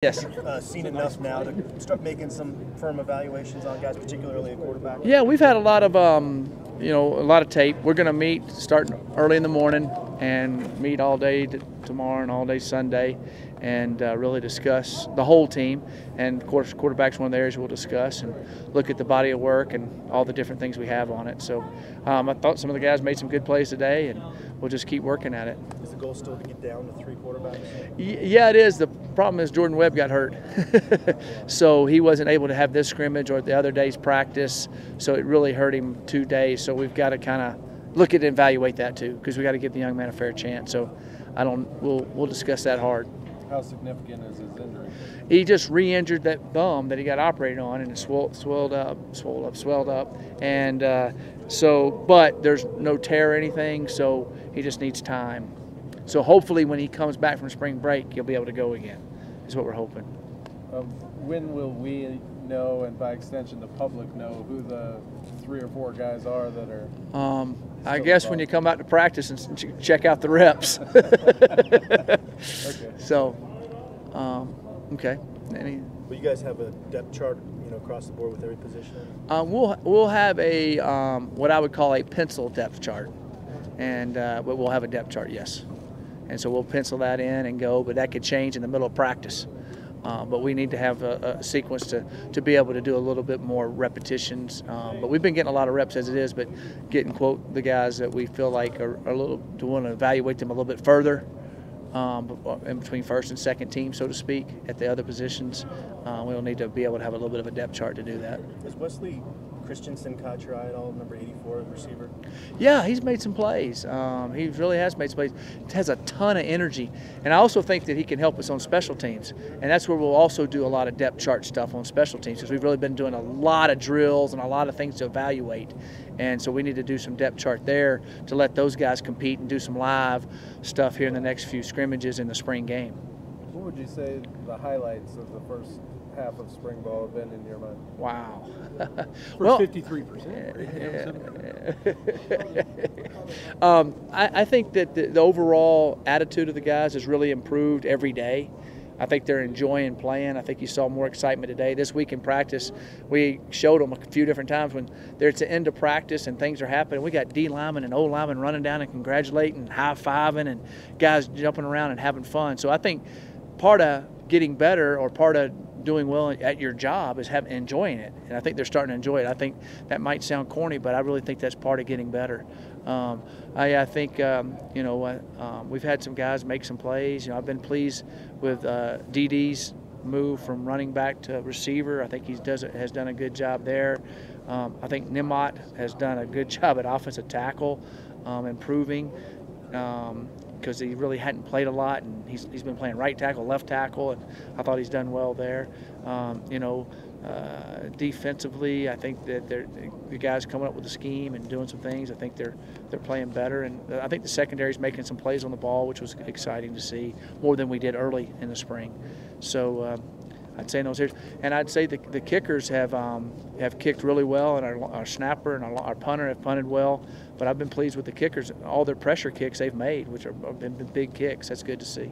Yes. Seen enough now to start making some firm evaluations on guys, particularly a quarterback? Yeah, we've had a lot of, a lot of tape. We're going to meet starting early in the morning and meet all day tomorrow and all day Sunday and really discuss the whole team. And, of course, quarterback's one of the areas we'll discuss and look at the body of work and all the different things we have on it. So I thought some of the guys made some good plays today, and we'll just keep working at it. Is the goal still to get down to 3 quarterbacks? Yeah, it is. The problem is Jordan Webb got hurt. So he wasn't able to have this scrimmage or the other day's practice. So it really hurt him 2 days. So we've got to kind of look at and evaluate that too, because we got to give the young man a fair chance. So we'll discuss that hard. How significant is his injury? He just re-injured that thumb that he got operated on, and it swelled up. And but there's no tear or anything, so he just needs time. So hopefully when he comes back from spring break, he'll be able to go again, is what we're hoping. When will we know, and by extension the public know, who the 3 or 4 guys are that are I guess when you come out to practice and check out the reps. Okay. So, okay. Will you guys have a depth chart, across the board with every position? We'll have a what I would call a pencil depth chart, and but we'll have a depth chart, yes. And so we'll pencil that in and go, but that could change in the middle of practice. But we need to have a sequence to be able to do a little bit more repetitions. But we've been getting a lot of reps as it is, but getting, quote, the guys that we feel like are a little, to want to evaluate them a little bit further in between first and second team, so to speak, at the other positions. We'll need to be able to have a little bit of a depth chart to do that. Is Wesley Christensen caught your eye at all, number 84 receiver? Yeah, he's made some plays. He really has made some plays. He has a ton of energy. And I also think that he can help us on special teams. And that's where we'll also do a lot of depth chart stuff on special teams, because we've really been doing a lot of drills and a lot of things to evaluate. And so we need to do some depth chart there to let those guys compete and do some live stuff here in the next few scrimmages in the spring game. What would you say the highlights of the first half of spring ball have been in your mind? Wow. Well, 53%. I think that the overall attitude of the guys has really improved every day. I think they're enjoying playing. I think you saw more excitement today. This week in practice, we showed them a few different times when they're at the end of practice and things are happening. We got D linemen and O linemen running down and congratulating, high-fiving, and guys jumping around and having fun. So I think part of getting better, or part of doing well at your job, is enjoying it, and I think they're starting to enjoy it. I think that might sound corny, but I really think that's part of getting better. I think we've had some guys make some plays. I've been pleased with DD's move from running back to receiver. I think he has done a good job there. I think Nimot has done a good job at offensive tackle, improving. Because he really hadn't played a lot, and he's been playing right tackle, left tackle, and I thought he's done well there. Defensively, I think that the guys coming up with the scheme and doing some things. I think they're playing better, and I think the secondary is making some plays on the ball, which was exciting to see, more than we did early in the spring. So I'd say in those areas, and I'd say the kickers have kicked really well, and our snapper and our punter have punted well. But I've been pleased with the kickers. All their pressure kicks they've made, which have been big kicks. That's good to see.